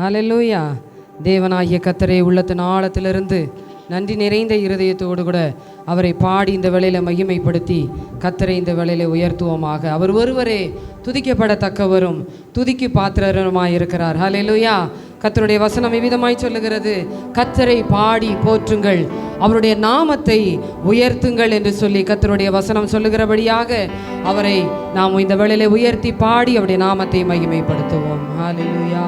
ஹல்லேலூயா. தேவனாகிய கர்த்தரே, உள்ளத்தின் ஆழத்திலிருந்து நன்றி நிறைந்த இருதயத்தோடு கூட அவரை பாடி இந்த வேளையில் மகிமைப்படுத்தி கர்த்தரை இந்த வேளையில் உயர்த்துவோமாக. அவர் ஒருவரே துதிக்கப்படத்தக்கவரும் துதிக்கு பாத்திரருமாய் இருக்கிறார். ஹல்லேலூயா. கர்த்தருடைய வசனம் இவ்விதமாய் சொல்லுகிறது, கர்த்தரை பாடி போற்றுங்கள், அவருடைய நாமத்தை உயர்த்துங்கள் என்று சொல்லி கர்த்தருடைய வசனம் சொல்லுகிறபடியாக அவரை நாம் இந்த வேளையிலே உயர்த்தி பாடி அவருடைய நாமத்தை மகிமைப்படுத்துவோம். ஹல்லேலூயா.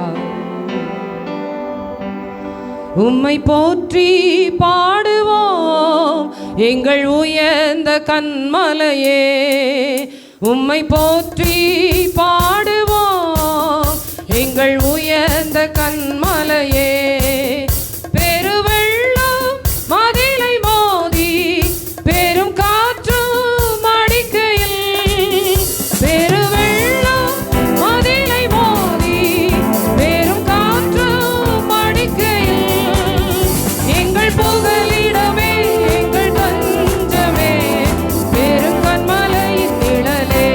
உம்மை போற்றி பாடுவோம் எங்கள் உயர்ந்த கன்மலையே, உம்மை போற்றி பாடுவோம் எங்கள் உயர்ந்த கன்மலையே. பெருவெள்ளம் மதிலை மோதி பெரும் காற்றும் அடிக்கையில், பெருவெள்ளம் மதிலை மோதி பெரும் காற்றும் அடிக்கையில், எங்கள் புகலிடமே எங்கள் தஞ்சமே பெரும் கன்மலையின் நிழலே,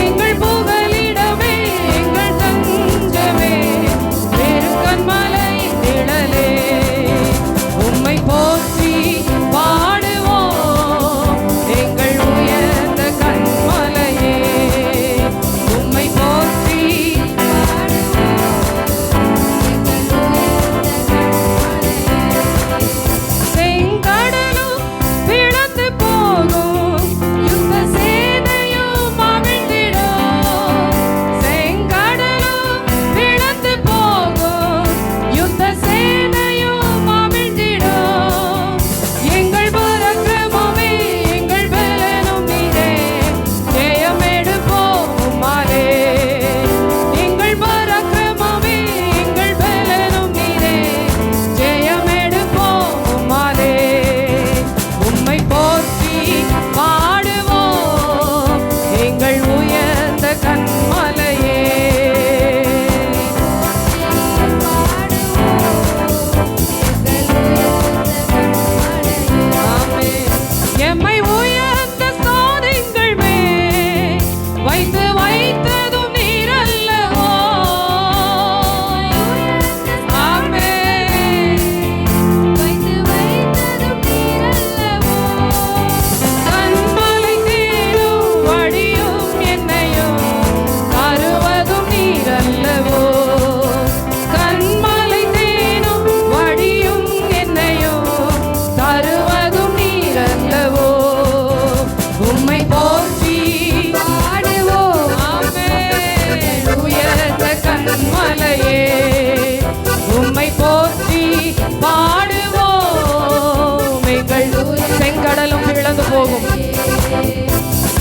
எங்கள் புகலிடமே எங்கள் தஞ்சமே பெரும் கன்மலையின் நிழலே. உம்மை போற்றி பாடுவோம் எங்கள் உயர்ந்த கன்மலையே, உம்மை போற்றி செங்கடலும் பிளந்து போகும், யுத்த சேனையும் அவிழ்ந்திடும், செங்கடலும் பிளந்து போகும், யுத்த சேனையும் அவிழ்ந்திடும், எங்கள் பராக்கிரமமே எங்கள் பலனும் நீரே, ஜெயம் எடுப்போம் உம்மாலே, எங்கள் பராக்கிரமமே எங்கள் பலனும் நீரே, ஜெயம் எடுப்போம் உம்மாலே. உம்மை போற்றி பாடுவோம் எங்கள் உயர்ந்த கன்மலையே, ஆமென். எம்மை உயர்ந்த சாதிங்கள் மேல் வைத்து வைத்ததும் நீர் அல்லவோ, ஆமென். வைத்து வைத்ததும் நீர் அல்லவோ, கன்மலை தேடும் வழியும் என்னையும் தருவதும் நீர் அல்லவோ, கன்மலை தேடும் வழியும் என்னையும் தருவதும் நீர் அல்லவோ. உம்மை போற்றி பாடுவோம், ஆமென், உயர்ந்த கன்மலையே, உம்மை போற்றி பாடுவோம் எங்கள் செங்கடலும் பிளந்து போகும்,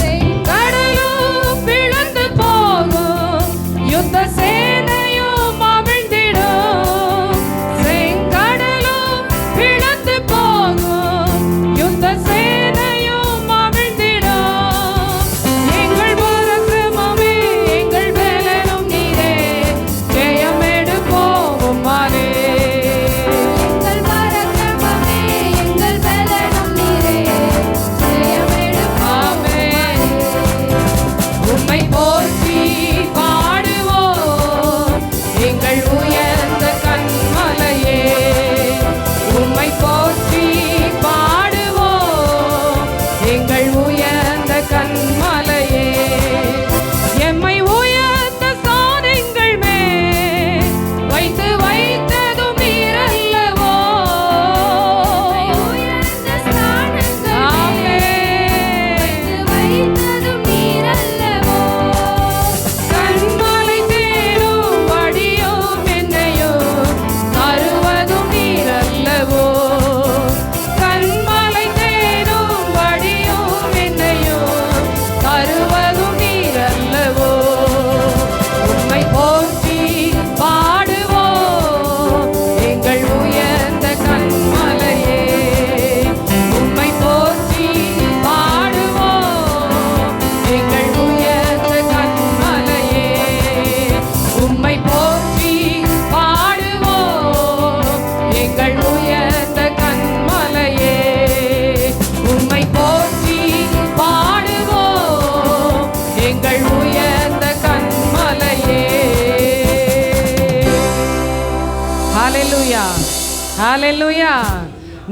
செங்கடலும் பிளந்து போகும், யுத்த சேனையும் அவிழ்ந்திடும், செங்கடலும் பிளந்து போகும், யுத்த சேனையும் அவிழ்ந்திடும், எங்கள் பராக்கிரமமே எங்கள் பலனும் நீரே, ஜெயம் எடுப்போம் உம்மாலே, எங்கள் பராக்கிரமமே எங்கள் பலனும் நீரே, ஜெயம் எடுப்போம். ஹல்லேலூயா.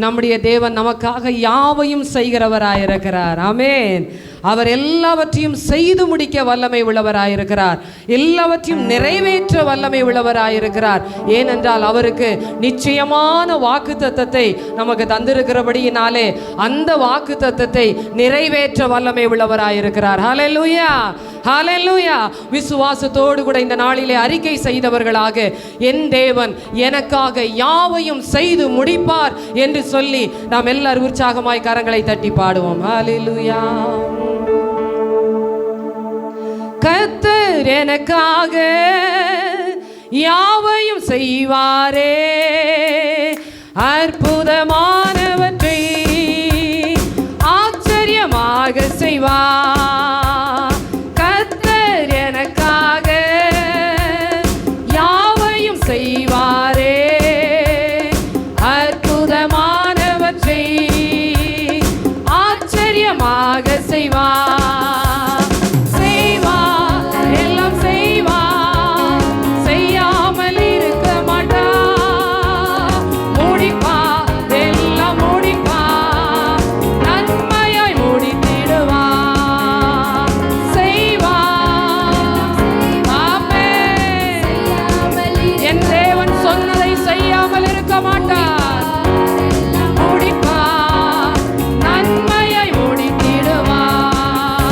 நம்முடைய தேவன் நமக்காக யாவையும் செய்கிறவராயிருக்கிறார். ஆமென். அவர் எல்லாவற்றையும் செய்து முடிக்க வல்லமை உள்ளவராயிருக்கிறார். எல்லாவற்றையும் நிறைவேற்ற வல்லமை உள்ளவராயிருக்கிறார். ஏனென்றால் அவருக்கு நிச்சயமான வாக்குத்தத்தத்தை நமக்கு தந்திருக்கிறபடியினாலே அந்த வாக்குத்தத்தத்தை நிறைவேற்ற வல்லமை உள்ளவராயிருக்கிறார். ஹல்லேலூயா, ஹல்லேலூயா. விசுவாசத்தோடு கூட இந்த நாளிலே அறிக்கை செய்தவர்களாக என் தேவன் எனக்காக யாவையும் செய்து முடிப்பார் என்று சொல்லி நாம் எல்லாரும் உற்சாகமாய் கரங்களை தட்டி பாடுவோம். ஹல்லேலூயா. கர்த்தர் எனக்காக யாவையும் செய்வாரே, அற்புதமானவற்றை ஆச்சரியமாக செய்வார். கர்த்தர் எனக்காக யாவையும் செய்வாரே, அற்புதமானவற்றை ஆச்சரியமாக செய்வார். முடிப்பார், நன்மையை முடித்திடுவார்.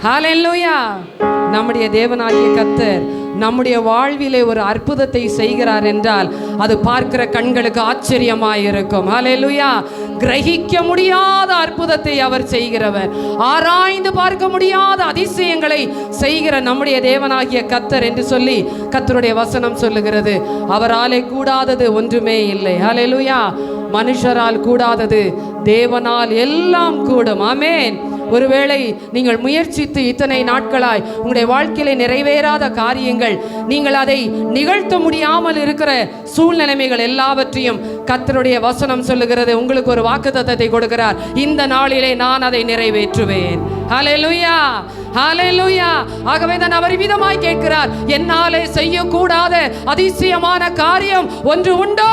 ஹல்லேலூயா. நம்முடைய தேவனாகிய கர்த்தர் நம்முடைய வாழ்விலே ஒரு அற்புதத்தை செய்கிறார் என்றால் அது பார்க்கிற கண்களுக்கு ஆச்சரியமாயிருக்கும். ஹல்லேலூயா. கிரகிக்க முடியாத அற்புதத்தை அவர் செய்கிறவர், ஆராய்ந்து பார்க்க முடியாத அதிசயங்களை செய்கிற நம்முடைய தேவனாகிய கர்த்தர் என்று சொல்லி கர்த்தருடைய வசனம் சொல்லுகிறது. அவராலே கூடாதது ஒன்றுமே இல்லை. ஹல்லேலூயா. மனுஷரால் கூடாதது தேவனால் எல்லாம் கூடும். ஆமென். ஒருவேளை நீங்கள் முயற்சித்து இத்தனை நாட்களாய் உங்களுடைய வாழ்க்கையில நிறைவேறாத காரியங்கள், நீங்கள் அதை நிகழ்த்த முடியாமல் இருக்கிற சூழ்நிலைமைகள் எல்லாவற்றையும் கர்த்தருடைய வசனம் சொல்லுகிறது. உங்களுக்கு ஒரு வாக்குத்தத்தத்தை கொடுக்கிறார். இந்த நாளிலே நான் அதை நிறைவேற்றுவேன். ஹல்லேலூயா, ஹல்லேலூயா. ஆகவே தான் அவர் விதமாய் கேட்கிறார், என்னாலே செய்யக்கூடாத அதிசயமான காரியம் ஒன்று உண்டோ?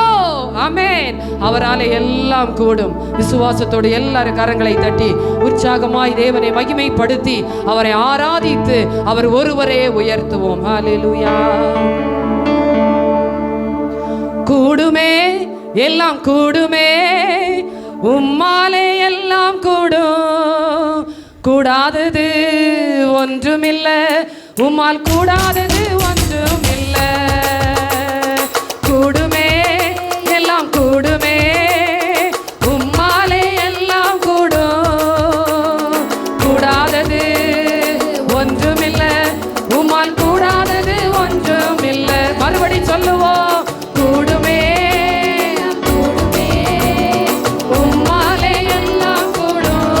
ஆமென். அவராலே எல்லாம் கூடும். விசுவாசத்தோடு எல்லாரும் கரங்களை தட்டி உற்சாகமாய் தேவனை மகிமைப்படுத்தி அவரை ஆராதித்து அவர் ஒருவரே உயர்த்துவோம். ஹல்லேலூயா. கூடுமே, எல்லாம் கூடுமே, உம்மாலே எல்லாம் கூடும். கூடாதது ஒன்றுமில்லை, உம்மால் கூடாதது ஒன்றுமில்லை. கூடுமே, எல்லாம் கூடுமே, உம்மாலே எல்லாம் கூடும். கூடாதது ஒன்றுமில்லை, உம்மால் கூடாதது ஒன்றுமில்லை. மறுபடி சொல்லுவோம். கூடுமே, கூடுமே, உம்மாலே எல்லாம் கூடும்.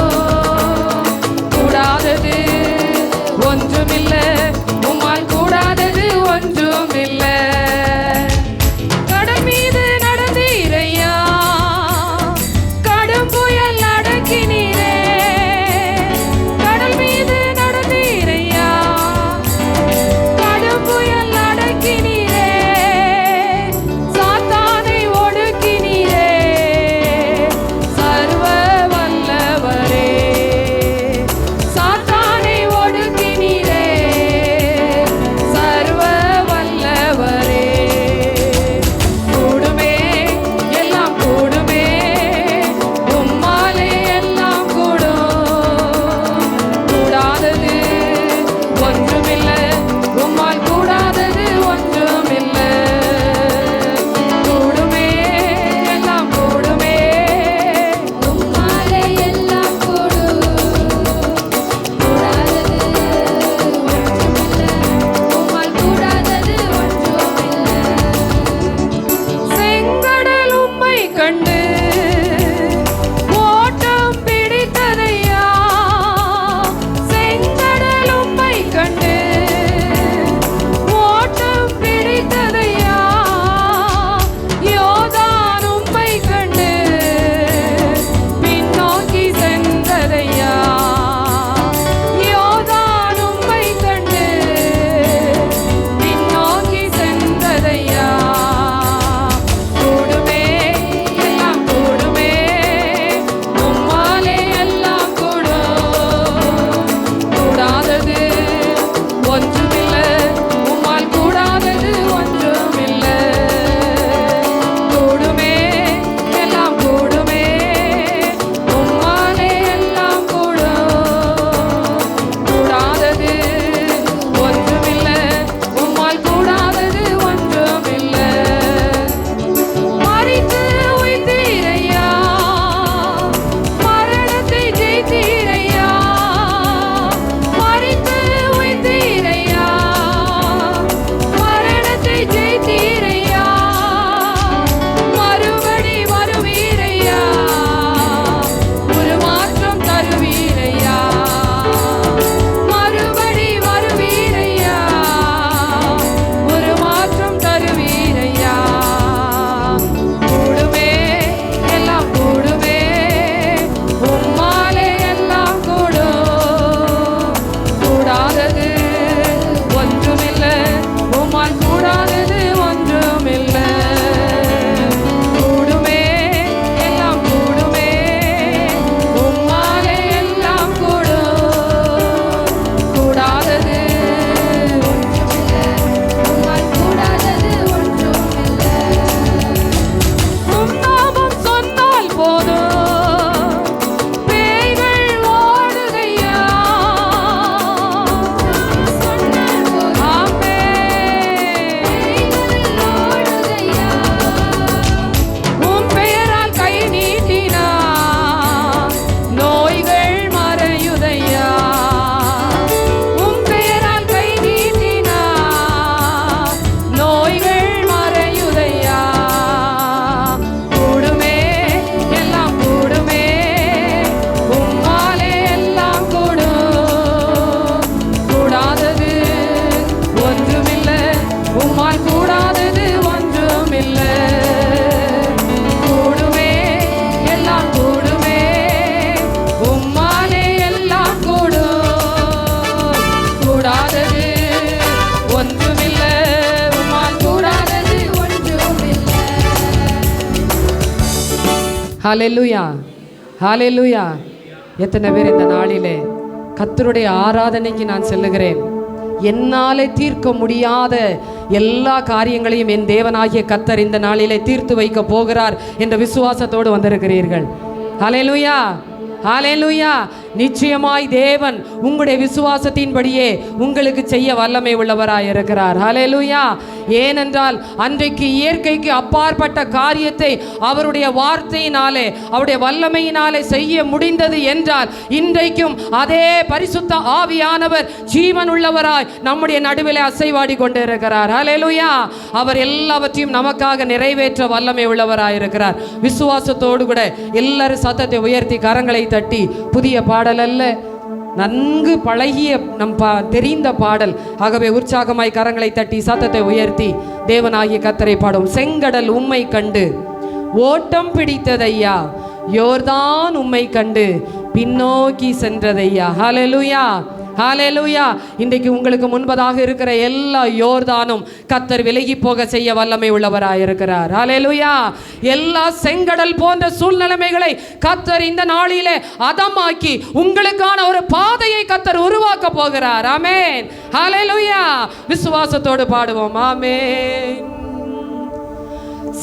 கூடாதது ஒன்றுமில்லை, உம்மால் கூடாதது ஒன்றுமில்லை. கடல் மீது நடந்தீரையா, கடும் புயல் அடக்கினீரே. கடல் மீது நடந்தீரையா, கடும் புயல் அடக்கினீரே. சாத்தானை ஒடுக்கினீரே, சர்வ வல்லவரே. சாத்தானை ஒடுக்கினீரே, சர்வ வல்லவரே. ஹல்லேலூயா, ஹல்லேலூயா. எத்தனை பேர் இந்த நாளிலே கர்த்தருடைய ஆராதனைக்கு நான் செல்லுகிறேன், என்னாலே தீர்க்க முடியாத எல்லா காரியங்களையும் என் தேவனாகிய கர்த்தர் இந்த நாளிலே தீர்த்து வைக்க போகிறார் என்ற விசுவாசத்தோடு வந்திருக்கிறீர்கள்? ஹல்லேலூயா, ஹல்லேலூயா. நிச்சயமாய் தேவன் உங்களுடைய விசுவாசத்தின்படியே உங்களுக்கு செய்ய வல்லமை உள்ளவராய் இருக்கிறார். ஹல்லேலூயா. ஏனென்றால் அன்றைக்கு இயற்கைக்கு அப்பாற்பட்ட காரியத்தை அவருடைய வார்த்தையினாலே அவருடைய வல்லமையினாலே செய்ய முடிந்தது என்றால், இன்றைக்கும் அதே பரிசுத்த ஆவியானவர் ஜீவன் உள்ளவராய் நம்முடைய நடுவிலே அசைவாடி கொண்டு இருக்கிறார். ஹல்லேலூயா. அவர் எல்லாவற்றையும் நமக்காக நிறைவேற்ற வல்லமை உள்ளவராய் இருக்கிறார். விசுவாசத்தோடு கூட எல்லாரும் சத்தத்தை உயர்த்தி கரங்களை தட்டி, புதிய பாடல் அல்ல, நன்கு பழகிய தெரிந்த பாடல். ஆகவே உற்சாகமாய் கரங்களை தட்டி சத்தத்தை உயர்த்தி தேவனாகிய கர்த்தரை பாடும். செங்கடல் உம்மை கண்டு ஓட்டம் பிடித்ததையா, யோர்தான் உம்மை கண்டு பின்னோக்கி சென்றதையா. ஹல்லேலூயா, ஹல்லேலூயா. இன்றைக்கு உங்களுக்கு முன்பதாக இருக்கிற எல்லா யோர்தானும் கர்த்தர் விலகி போக செய்ய வல்லமை உள்ளவராய் இருக்கிறார். ஹல்லேலூயா. எல்லா செங்கடல் போன்ற சூழ்நிலைமைகளை கர்த்தர் இந்த நாளிலே அதமாக்கி உங்களுக்கான ஒரு பாதையை கர்த்தர் உருவாக்க போகிறார். ஆமென், ஹல்லேலூயா. விசுவாசத்தோடு பாடுவோம். ஆமென்.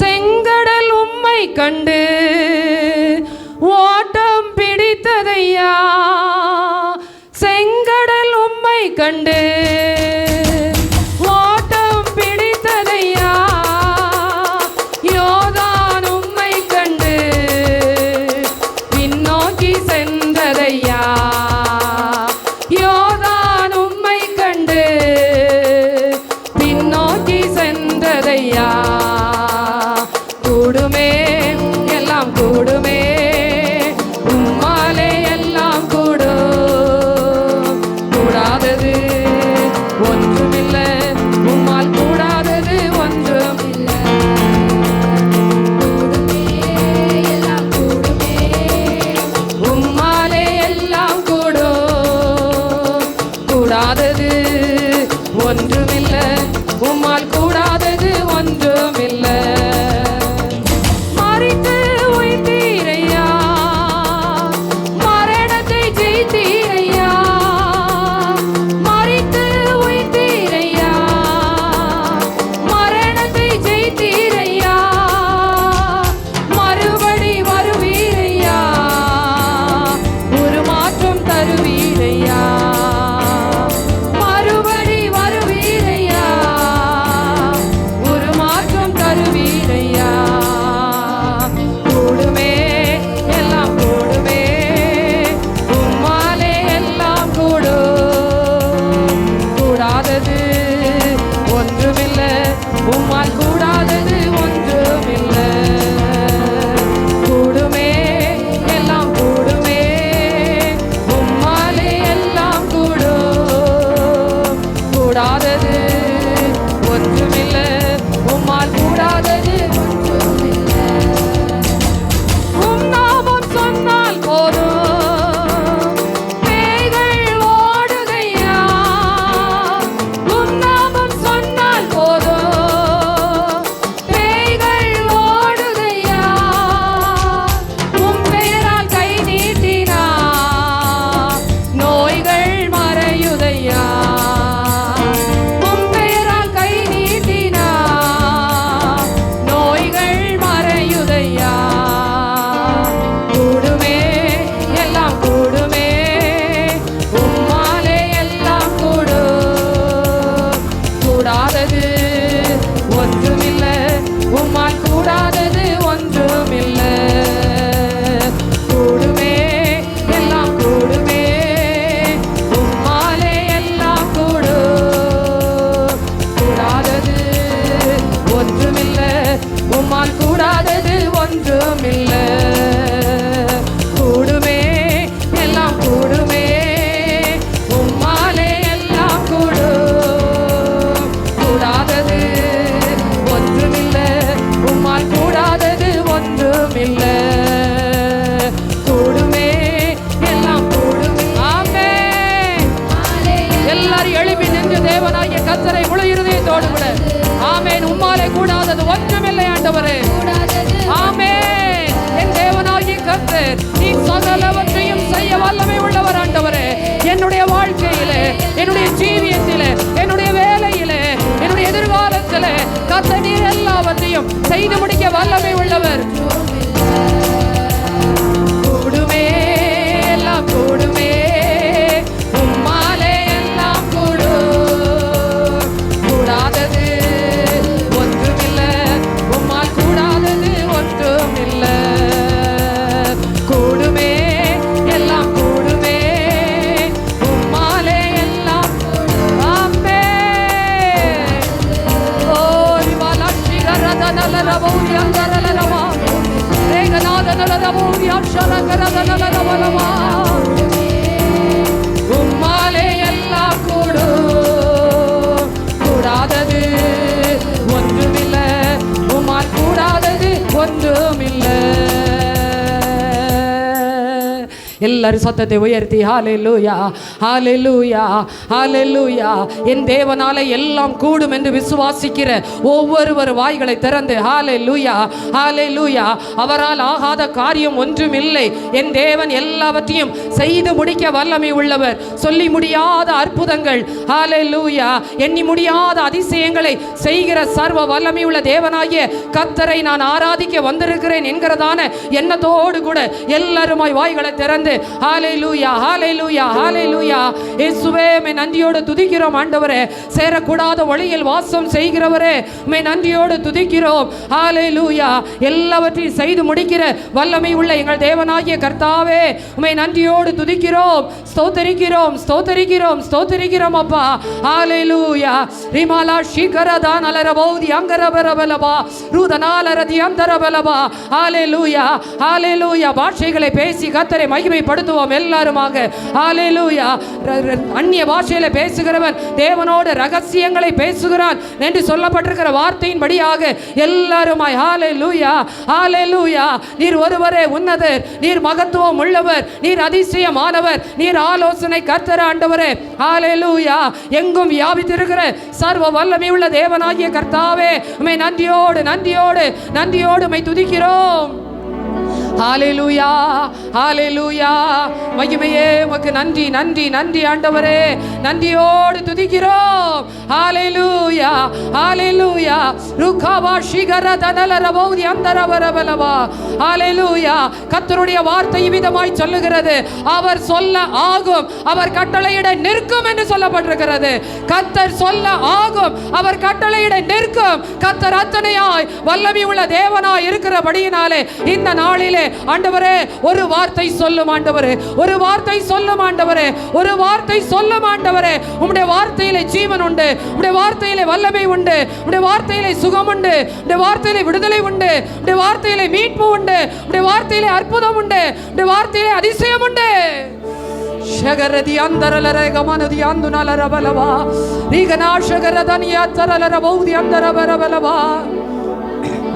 செங்கடல் உம்மை கண்டு ஓட்டம் பிடித்ததையா, செங்கடல் உம்மை கண்டு ஓட்டம் பிடித்ததையா, யோர்தான் உம்மை கண்டு பின்னோக்கி சென்றதையா, யோர்தான் உம்மை கண்டு பின்னோக்கி சென்றதையா. கூடுமே எல்லாம் கூடுமே, உம்மாலே எல்லாம் கூடும். கூடாதது ஒன்றுமில்லை, உம்மால் கூடாதது ஒன்றுமில்லை. கூடுமே எல்லாம் கூடுமே, உம்மாலே எல்லாம் கூடும். கூடாதது ஒன்றுமில்லை, உம்மால் கூடாதது ஒன்றுமில்லை. மரித்து உயிர்த்தீரையா, மரணத்தை ஜெயித்தீரையா, மரித்து உயிர்த்தீரையா, மரணத்தை ஜெயித்தீரையா, மறுபடி வருவீரையா, ஒரு மாற்றம் தருவீரையா, மறுபடி வருவீரையா, ஒரு மாற்றம் தருவீரையா. கூடுமே எல்லாம் கூடுமே, உம்மாலே எல்லாம் கூடும். கூடாதது ஒன்றுமில்லை, உம்மால் கூடாதது ஒன்றுமில்லை. கூடுமே எல்லாம் கூடுமே, உம்மாலே எல்லாம் கூடும். கூடாதது ஒன்றுமில்லை, உம்மால் கூடாதது ஒன்றுமில்லை. உம் நாமம் சொன்னால் போதும், பேய்கள் ஓடுதையா. உம் நாமம் சொன்னால் போதும், பேய்கள் ஓடுதையா. உம் பெயரால் கை நீட்டினா நோய்கள் மறையுதையா. உம் பெயரால் கை நீட்டினா நோய்கள் மறையுதையா. கூடுமே எல்லாம் கூடுமே, உம்மாலே எல்லாம் கூடும். கூடாதது ஒன்றுமில்லை, உம்மால் கூடாதது ஒன்றுமில்லை. கூடுமே எல்லாம் கூடுமே, உம்மாலே எல்லாம் கூடும். கூடாதது ஒன்றுமில்லை, உம்மால் கூடாதது ஒன்றுமில்லை. கூடுமே எல்லாம் கூடுமே, உம்மாலே எல்லாம் கூடும். கூடாதது ஒன்றுமில்லை, உம்மால் கூடாதது ஒன்றுமில்லை. கூடுமே எல்லாம் கூடுமே. ஆமென். எல்லாரும் எழுப்பி நின்று தேவனாகிய கர்த்தரை முழு இருதயத்தோடு கூட ஆமென். உம்மாலே கூடாதது ஒன்றுமில்லை ஆண்டவரே. ஆமென். என் தேவனா கர்த்தர். நீ சகலவற்றையும் செய்ய வல்லமை உள்ளவர் ஆண்டவரே. என்னுடைய வாழ்க்கையிலே, என்னுடைய ஜீவியத்திலே, என்னுடைய வேலையிலே, என்னுடைய எதிர்காலத்திலே கர்த்தர் நீர் எல்லாவற்றையும் செய்து முடிக்க வல்லமை உள்ளவர். கூடுமே, எல்லாம் கூடுமே, உம்மாலே எல்லாம் கூடும். கூடாதது ஒன்றுமில்லை, உம்மால் கூடாதது ஒன்றுமில்லை. கூடுமே, எல்லாம் கூடுமே, உம்மாலே எல்லாம் ஆமே. ஓ ரிவாலா சிகரதனலரபௌரி அந்தரலரமா ரேகநாதனலரபௌரி அக்ஷரகரதனலரவலமா. உம்மாலே எல்லாம் கூடும். கூடாதது ஒன்றுமில்லை, உம்மால் கூடாதது ஒன்றுமில்லை. எல்லாரும் சத்தத்தை உயர்த்தி ஹல்லேலூயா, ஹல்லேலூயா, ஹல்லேலூயா. என் தேவனாலே எல்லாம் கூடும் என்று விசுவாசிக்கிற ஒவ்வொருவர் வாய்களை திறந்து ஹல்லேலூயா, ஹல்லேலூயா. அவரால் ஆகாத காரியம் ஒன்றுமில்லை. என் தேவன் எல்லாவற்றையும் செய்து முடிக்க வல்லமை உள்ளவர். சொல்லி முடியாத அற்புதங்கள் ஹல்லேலூயா, எண்ணி முடியாத அதிசயங்களை செய்கிற சர்வ வல்லமை உள்ள தேவனாகிய கர்த்தரை நான் ஆராதிக்க வந்திருக்கிறேன் என்கிறதான எண்ணத்தோடு கூட எல்லாருமாய் வாய்களை திறந்து ஹல்லேலூயா, ஹல்லேலூயா, ஹல்லேலூயா. இயேசுவே மே நன்றியோடு துதிக்கிறோம் ஆண்டவரே. சேரக்கூடாத வழியில் வாசம் செய்கிறவரே மே நன்றியோடு துதிக்கிறோம். ஹல்லேலூயா. எல்லாவற்றையும் செய்து முடிக்கிற வல்லமை உள்ள எங்கள் தேவனாகிய கர்த்தாவே மே நன்றியோடு துதிக்கிறோம், ஸ்தோத்தரிக்கிறோம், ஸ்தோத்தரிக்கிறோம், ஸ்தோத்தரிக்கிறோம் அப்பா. ஹல்லேலூயா. ரிமாலா ஷிகரதா நலரபௌதி அங்கரபரபலபா ரூதனாலரதி அந்தரபலபா. ஹல்லேலூயா, ஹல்லேலூயா. பாஷைகளை பேசி கர்த்தரை மகிமைப்படுத்துவோம் எல்லாருமாக. ஹல்லேலூயா. அந்நிய பாஷையில பேசுகிறவன் தேவனோடு ரகசியங்களை பேசுகிறான் என்று சொல்லப்பட்டிருக்கிற வார்த்தையின்படியாக எல்லாருமாய் ஹல்லேலூயா, ஹல்லேலூயா. நீர் ஒருவரே உன்னதர், நீர் மகத்துவம் உள்ளவர், நீர் அதிசயமானவர், நீர் ஆலோசனை கர்த்தர் ஆண்டவரே. ஹல்லேலூயா. எங்கும் வியாபித்திருக்கிற சர்வ வல்லமை உள்ள தேவனாகிய கர்த்தாவே உம்மை நன்றியோடு நன்றியோடு நன்றியோடு உம்மை துதிக்கிறோம். ஹல்லேலூயா, ஹல்லேலூயா. மகிமையே உமக்கு நன்றி, நன்றி, நன்றி ஆண்டவரே. நன்றியோடு துதிக்கிறோம். ஹல்லேலூயா, ஹல்லேலூயா. ருகாவா ஷிகரதனலரபௌதி அந்தரபரபலவா. ஹல்லேலூயா. கர்த்தருடைய வார்த்தை விதமாய் சொல்லுகிறது, அவர் சொல்ல ஆகும், அவர் கட்டளையிட நிற்கும் என்று சொல்லப்பட்டிருக்கிறது. கர்த்தர் சொல்ல ஆகும், அவர் கட்டளையிட நிற்கும். கர்த்தர் அத்தனையாய் வல்லமை உள்ள தேவனாய் இருக்கிறபடியினாலே இந்த நாளிலே ஆண்டவரே ஒரு வார்த்தை சொல்லும் ஆண்டவரே, ஒரு வார்த்தை சொல்லும் ஆண்டவரே, ஒரு வார்த்தை சொல்லும் ஆண்டவரே. உம்முடைய வார்த்தையிலே ஜீவன் உண்டு, உம்முடைய வார்த்தையிலே வல்லமை உண்டு, உம்முடைய வார்த்தையிலே சுகம் உண்டு, உம்முடைய வார்த்தையிலே விடுதலை உண்டு, உம்முடைய வார்த்தையிலே மீட்பு உண்டு, உம்முடைய வார்த்தையிலே அற்புதம் உண்டு, உம்முடைய வார்த்தையிலே அதிசயம் உண்டு. ஷகரதி அந்தரலர கமனதி அந்துனலரபலவா ரீகனா ஷகரதனியா தரலரபௌதி அந்தரபரபலவா.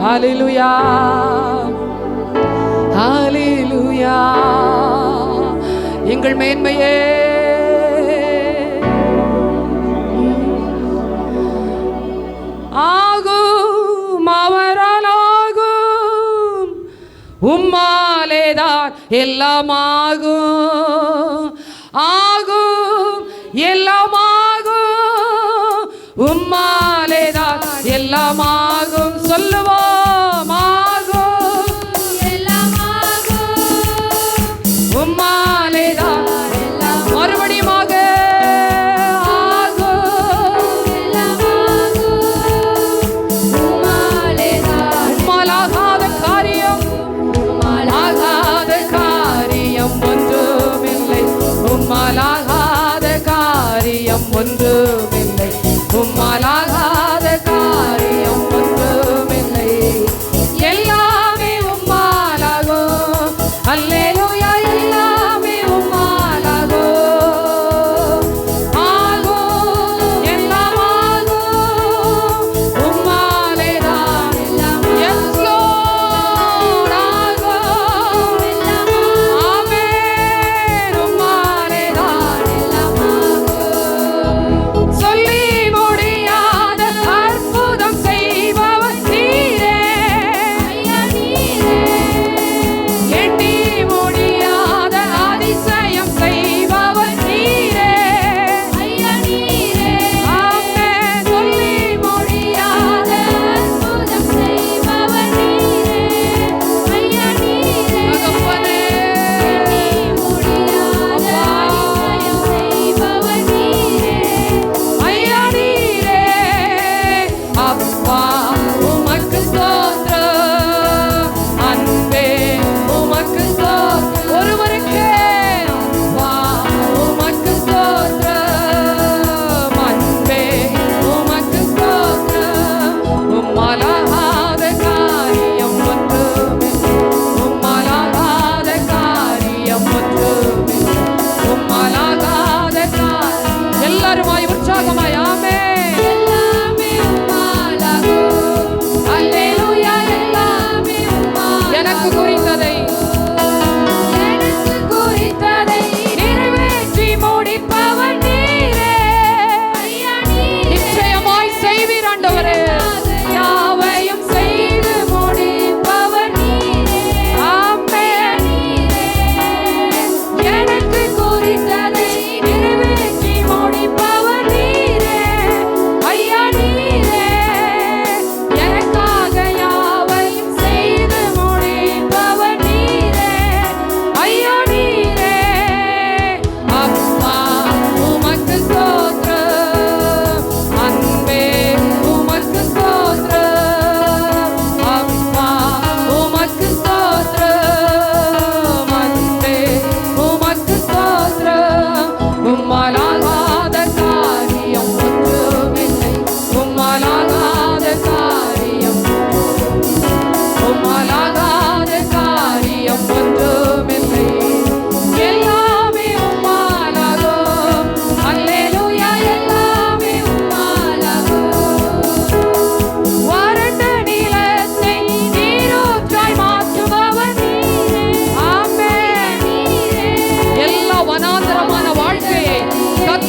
ஹல்லேலூயா, ஹல்லேலூயா. எங்கள் மேன்மையே ஆகும், அவரால் ஆகும், உம்மாலேதான் எல்லாம் ஆகும், ஆகும், எல்லாம் ஆகும், உம்மாலேதான் எல்லாம் ஆகும். சொல்லுவோம், ஆகும், எல்லாம் ஆகும், உம்மாலேதான் எல்லாம். மறுபடியும் ஆகும், எல்லாம் ஆகும், உம்மாலேதான். உம்மாலாகாத காரியம், உம்மாலாகாத காரியம் ஒன்றுமில்லை, உம்மாலாகாத காரியம் ஒன்றுமில்லை, உம்மாலாகாத காரியம் ஒன்றுமில்லை.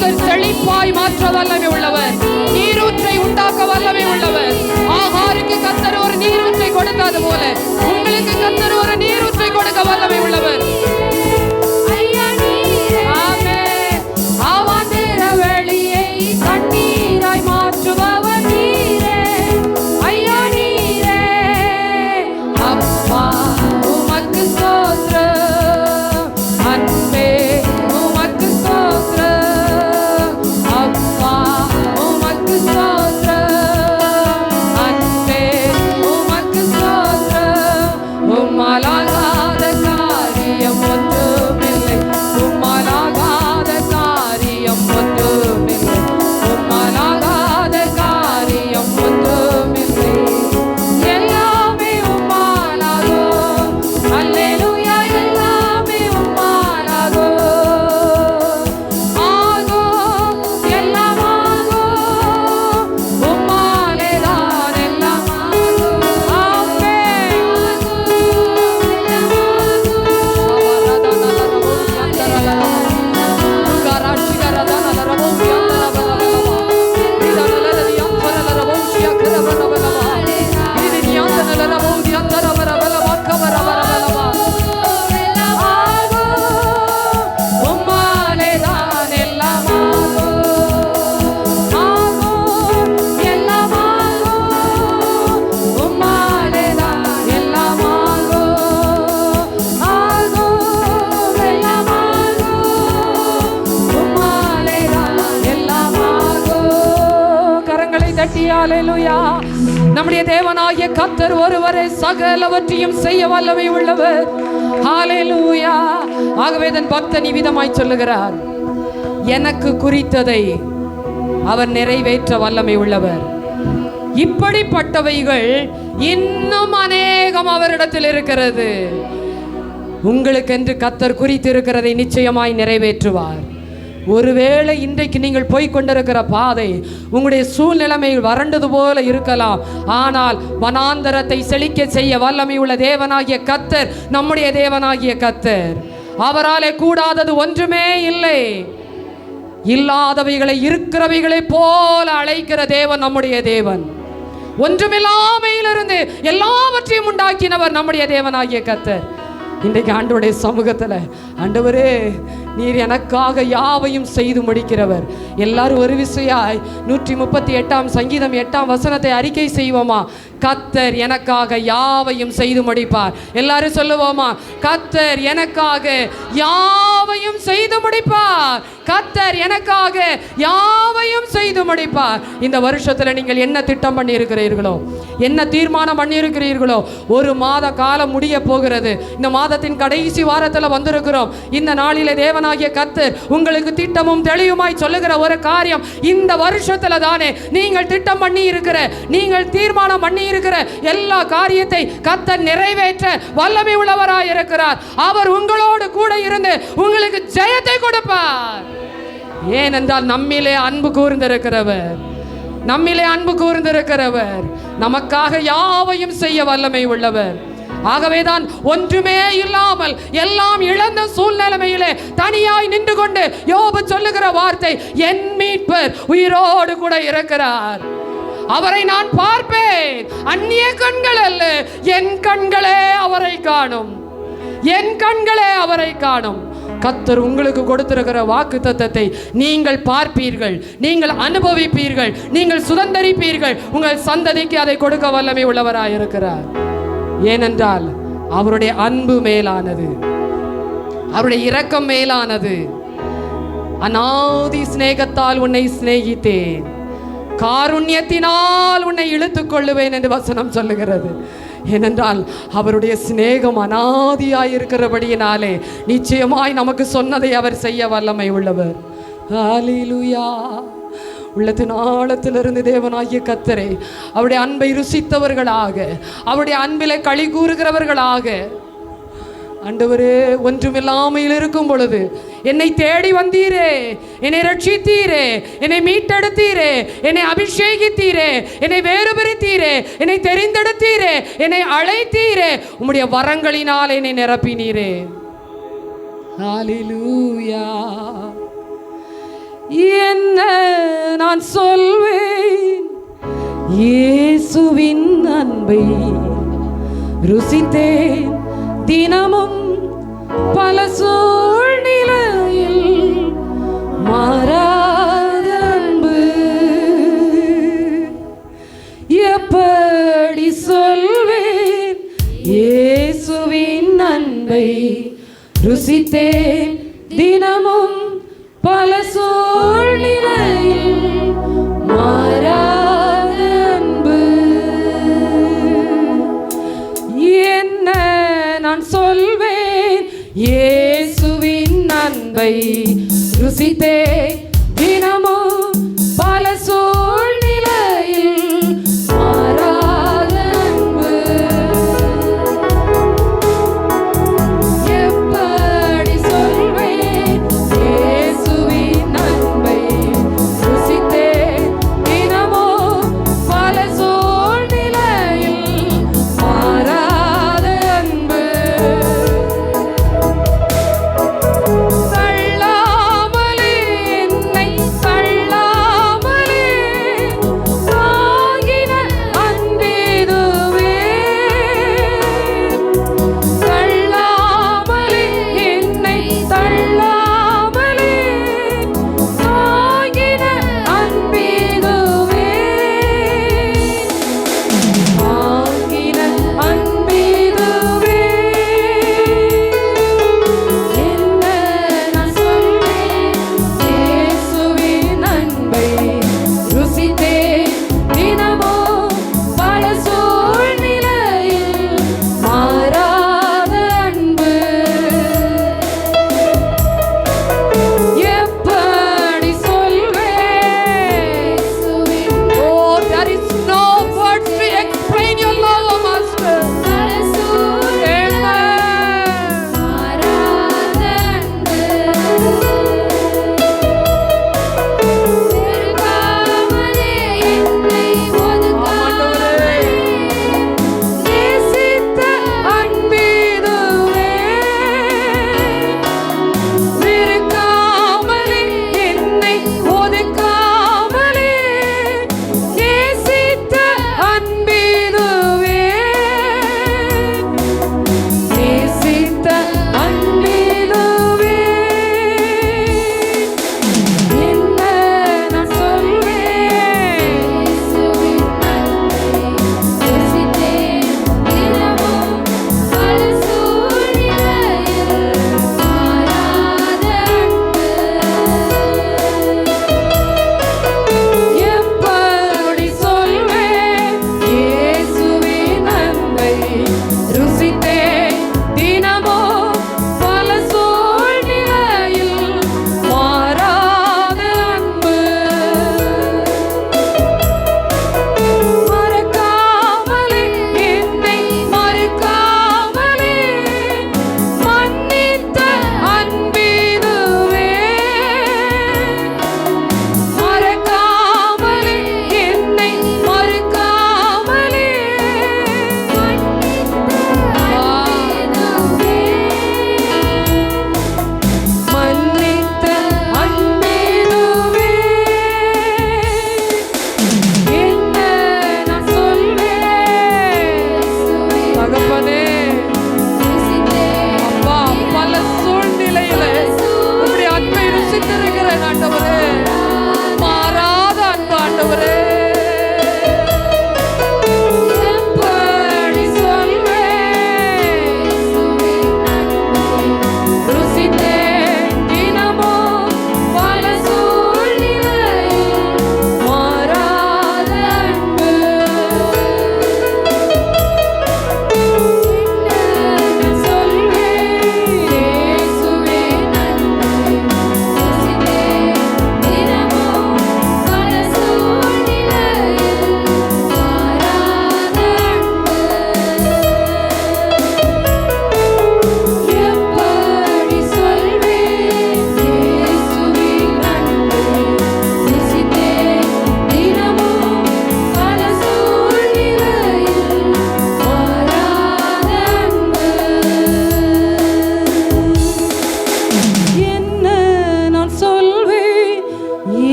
கர்த்தர் செழிப்பாய் மாற்ற வல்லமை உள்ளவர். நீரூற்றை உண்டாக்க வல்லமை உள்ளவர். ஆகாருக்கு கர்த்தர் ஒரு நீரூற்றை கொடுத்தது போல உங்களுக்கு கர்த்தர் ஒரு நீரூற்றை கொடுக்க வல்லமை உள்ளவர். அவந்திர வெளியை கண்ணீராய் மாற்றுபவர் நீரே. ஐயா நீரே. அப்பா உமக்கு ஸ்தோத்திரம். அன்பே உமக்கு ஸ்தோத்திரம். அப்பா உமக்கு ஸ்தோத்திரம். அன்பே உமக்கு ஸ்தோத்திரம். உம்மாலாகாத காரியம் ஒன்றுமில்லை. உம்மாலாகாத காரியம் ஒன்றுமில்லை. உம்மாலாகாத காரியம் ஒன்றுமில்லை. எல்லாமே உம்மாலாகும். அல்லேலூயா. எல்லாமே உம்மாலாகும். ஆகும். எல்லாம் ஆகும். உம்மாலேதான் எல்லாம் ஆகும். ஆமென். உம்மாலேதான் எல்லாம் ஆகும். ஆகும். எல்லாம் ஆகும். உம்மாலேதான் எல்லாம் ஆகும். ஆகும். எல்லாம் ஆகும். உம்மாலேதான் எல்லாம் ஆகும். கரங்களை தட்டி அல்லேலூயா. நம்முடைய தேவனாகிய கர்த்தர் ஒருவரே சகலவற்றையும் செய்ய வல்லமை உள்ளவர். ஹalleluya. ஆகவே தன் பக்தன் இவ்விதமாய் சொல்லுகிறார், எனக்கு குறித்ததை அவர் நிறைவேற்ற வல்லமை உள்ளவர். இப்படிப்பட்டவைகள் இன்னும் அநேகம் அவரிடத்தில் இருக்கிறது. உங்களுக்கென்று கர்த்தர் குறித்திருக்கிறதை நிச்சயமாய் நிறைவேற்றுவார். ஒருவேளை இன்றைக்கு நீங்கள் போய்கொண்டிருக்கிற பாதை உங்களுடைய சூழ்நிலைமை வறண்டது போல இருக்கலாம். ஆனால் வனாந்தரத்தை செழிக்க செய்ய வல்லமை உள்ள தேவனாகிய கர்த்தர் நம்முடைய தேவனாகிய கர்த்தர். அவராலே கூடாதது ஒன்றுமே இல்லை. இல்லாதவைகளை இருக்கிறவைகளை போல அழைக்கிற தேவன் நம்முடைய தேவன். ஒன்றுமில்லாமையிலிருந்து எல்லாவற்றையும் உண்டாக்கினவர் நம்முடைய தேவனாகிய கர்த்தர். இன்றைக்கு ஆண்டவருடைய சமூகத்தில், ஆண்டவரே நீர் எனக்காக யாவையும் செய்து முடிக்கிறவர். எல்லாரும் ஒரு விசையாய் 138 சங்கீதம் 8 அறிக்கை செய்வோமா? கர்த்தர் எனக்காக யாவையும் செய்து முடிப்பார். எல்லாரும் சொல்லுவோமா? கர்த்தர் எனக்காக யாவையும் செய்து முடிப்பார். கர்த்தர் எனக்காக யாவையும் செய்து முடிப்பார். இந்த வருஷத்துல நீங்கள் என்ன திட்டம் பண்ணி இருக்கிறீர்களோ, என்ன தீர்மானம் பண்ணி இருக்கிறீர்களோ, ஒரு மாத காலம் முடிய போகிறது. இந்த மாதத்தின் கடைசி வாரத்தில் வந்திருக்கிறோம். இந்த நாளிலே தேவனாகிய கர்த்தர் உங்களுக்கு திட்டமும் தெளிவுமாய் சொல்லுகிற ஒரு காரியம், இந்த வருஷத்துல தானே நீங்கள் திட்டம் பண்ணி இருக்கிற, நீங்கள் தீர்மானம் பண்ணி இருக்கிற எல்லா காரியத்தை கர்த்தர் நிறைவேற்ற வல்லமை உள்ளவராய் இருக்கிறார். அவர் உங்களோடு கூட இருந்து உங்களுக்கு ஜெயத்தை கொடுப்பார். ஏனென்றால் நம்மிலே அன்பு கூர்ந்திருக்கிறவர், நம்மிலே அன்பு கூர்ந்திருக்கிறவர் நமக்காக யாவையும் செய்ய வல்லமை உள்ளவர். ஆகவேதான் ஒன்றுமே இல்லாமல் எல்லாம் இழந்த சூழ்நிலைமையிலே தனியாய் நின்று கொண்டு யோபு சொல்லுகிற வார்த்தை, என் மீட்பர் உயிரோடு கூட இருக்கிறார், அவரை நான் பார்ப்பேன், அந்நிய கண்கள் அல்ல, என் கண்களே அவரை காணும், என் கண்களே அவரை காணும். கர்த்தர் உங்களுக்கு கொடுத்திருக்கிற வாக்குத்தத்தத்தை நீங்கள் பார்ப்பீர்கள், நீங்கள் அனுபவிப்பீர்கள், நீங்கள் சுதந்தரிப்பீர்கள். உங்கள் சந்ததிக்கு அதை கொடுக்க வல்லமை உள்ளவராயிருக்கிறார். ஏனென்றால் அவருடைய அன்பு மேலானது, அவருடைய இரக்கம் மேலானது. அநாதி சிநேகத்தால் உன்னை சிநேகித்தேன், காருண்யத்தினால் உன்னை இழுத்துக் கொள்ளுவேன் என்று வசனம் சொல்லுகிறது. ஏனென்றால் அவருடைய சிநேகம் அநாதியாயிருக்கிறபடியினாலே நிச்சயமாய் நமக்கு சொன்னதை அவர் செய்ய வல்லமை உள்ளவர். ஹல்லேலூயா. உள்ளத்தின் ஆழத்திலிருந்து தேவனாகிய கர்த்தரே அவருடைய அன்பை ருசித்தவர்களாக, அவருடைய அன்பிலே களி கூறுகிறவர்களாக, ஆண்டவரே ஒன்றுமில்லாமல் இருக்கும் பொழுது என்னை தேடி வந்தீரே, என்னை ரட்சித்தீரே, என்னை மீட்டெடுத்தீரே, என்னை அபிஷேகித்தீரே, என்னை வேறு பிரித்தீரே, என்னை தெரிந்தெடுத்தீரே, என்னை அழைத்தீரே, உம்முடைய வரங்களினால் என்னை நிரப்பினீரே. ஹல்லேலூயா. என்ன நான் சொல்வேன்? இயேசுவின் அன்பை ருசித்தேன் தினமும் பல சூழ்நிலையில். மாறாத அன்பு எப்படி சொல்வேன்? இயேசுவின் அன்பை ருசித்தேன் தினமும் பல சூழ்நிலையில். மாறாத அன்பு என்ன நான் சொல்வேன்? இயேசு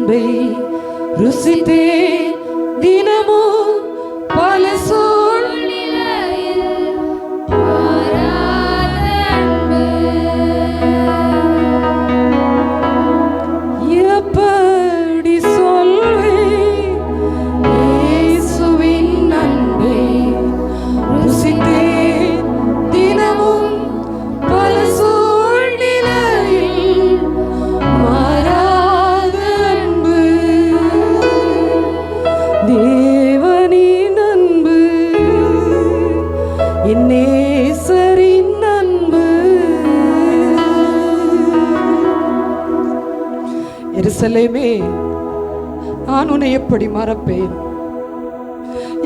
அன்பை ருசித்தேன் தினமும் பல சூழ்நிலையில் மாறாத அன்பு. எப்படி சொல்வேன் இயேசுவின் அன்பை ருசித்தேன் தினமும் பல சூழ்நிலையில் மாறாத அன்பு. தேவனின் அன்பு, என் நேசரின் அன்பு. எருசலேமே, நான் உன்னை எப்படி மறப்பேன்?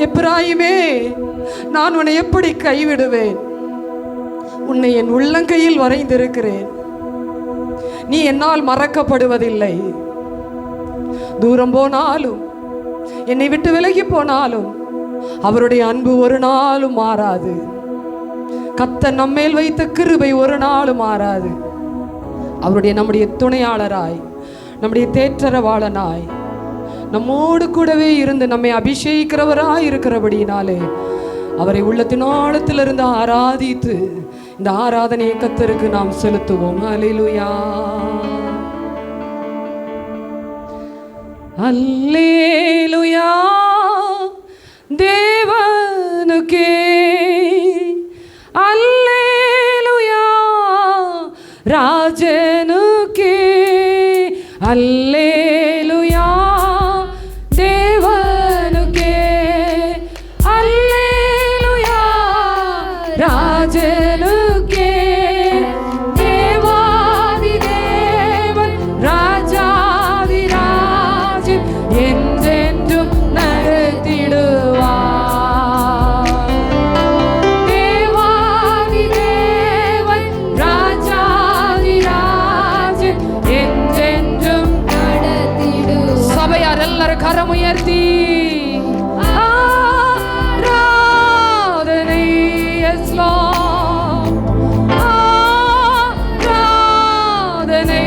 எப்பிராயிமே, நான் உன்னை எப்படி கைவிடுவேன்? உன்னை என் உள்ளங்கையில் வரைந்திருக்கிறேன். நீ என்னால் மறக்கப்படுவதில்லை. தூரம் போனாலும், என்னை விட்டு விலகி போனாலும், அவருடைய அன்பு ஒரு நாளும் மாறாது. கர்த்தர் நம்மேல் வைத்த கிருபை ஒரு நாளும் மாறாது. நம்முடைய துணையாளராய், நம்முடைய தேற்றரவாளனாய், நம்மோடு கூடவே இருந்து நம்மை அபிஷேகிக்கிறவராய் இருக்கிறபடியினாலே அவரை உள்ளத்தின் ஆழத்திலிருந்து ஆராதித்து இந்த ஆராதனையை கர்த்தருக்கு நாம் செலுத்துவோம். அல்லேலூயா, அல்லேலூயா. தேவனுக்கே அல்லேலூயா, ராஜனுக்கே அல்லேலூயா, தேவனுக்கே அல்லேலூயா, ராஜனுக்கே. தேவாதி தேவன், ராஜாதி ராஜன் என்றென்றும் நடத்திடுவார். தேவாதி தேவன், ராஜாதி ராஜன் என்றென்றும் நடத்திடுவார். சபையார் எல்லாரும் கரம் உயர்த்தி ஆராதனை. Yes Lord, ஆராதனை,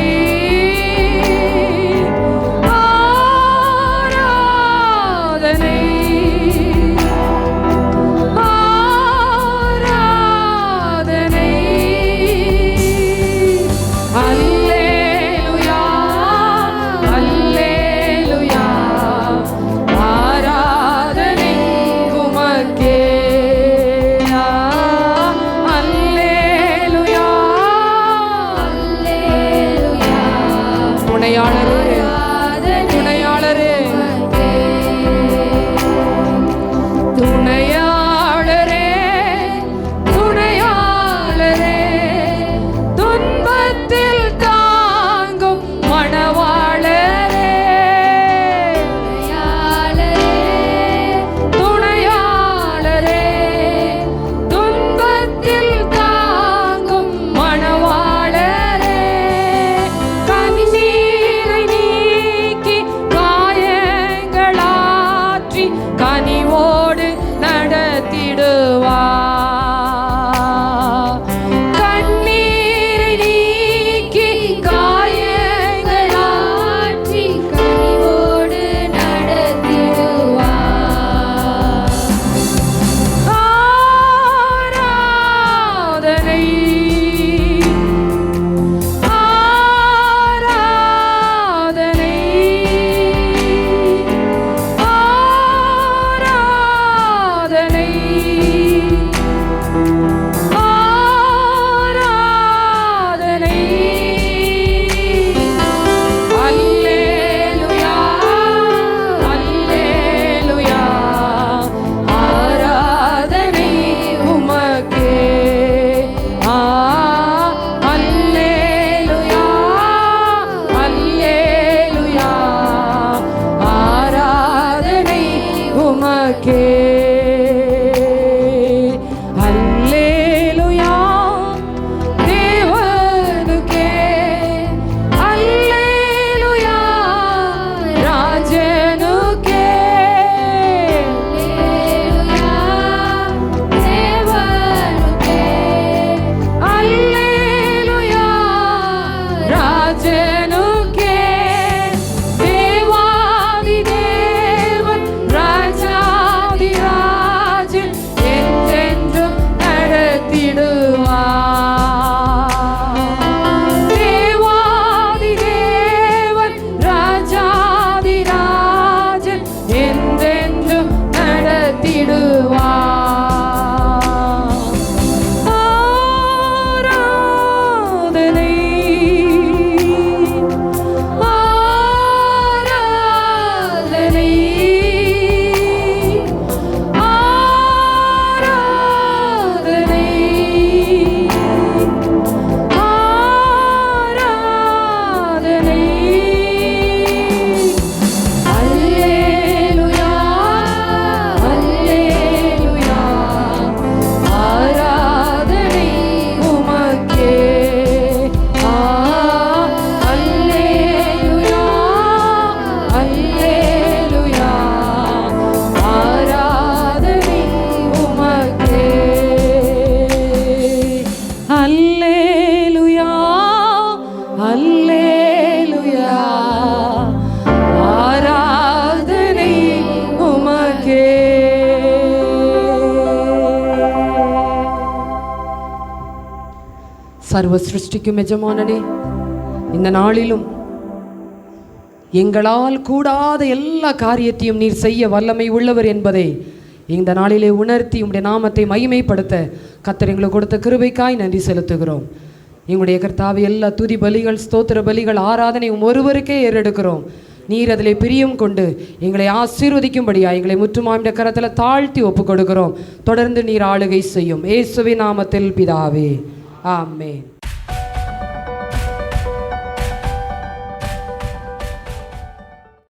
ஆராதனை, ஆராதனை. அல்லேலூயா, அல்லேலூயா, ஆராதனை உமக்கே. அல்லேலூயா, அல்லேலூயா. துணையாளரே, துணையாளரே, துணையாளரே, துணையாளரே, துன்பத்தில் தாங்கும் மணவாளரே. துணையாளரே, துன்பத்தில் தாங்கும் மணவாளரே. கண்ணீரை சர்வ சிருஷ்டிக்கும் எஜமானனே, இந்த நாளிலும் எங்களால் கூடாத எல்லா காரியத்தையும் நீர் செய்ய வல்லமை உள்ளவர் என்பதை இந்த நாளிலே உணர்த்தி உம்முடைய நாமத்தை மகிமைப்படுத்த கர்த்தர் எங்களுக்கு கொடுத்த கிருபைக்காய் நன்றி செலுத்துகிறோம். எங்களுடைய கர்த்தாவை எல்லா துதி பலிகள், ஸ்தோத்திர பலிகள், ஆராதனை ஒருவருக்கே ஏறெடுக்கிறோம். நீர் அதிலே பிரியம் கொண்டு எங்களை ஆசீர்வதிக்கும்படியா எங்களை முற்றுமாய்ந்த கரத்தில் தாழ்த்தி ஒப்பு கொடுக்கிறோம். தொடர்ந்து நீர் ஆளுகை செய்யும். இயேசுவின் நாமத்தில் பிதாவே, ஆமென்.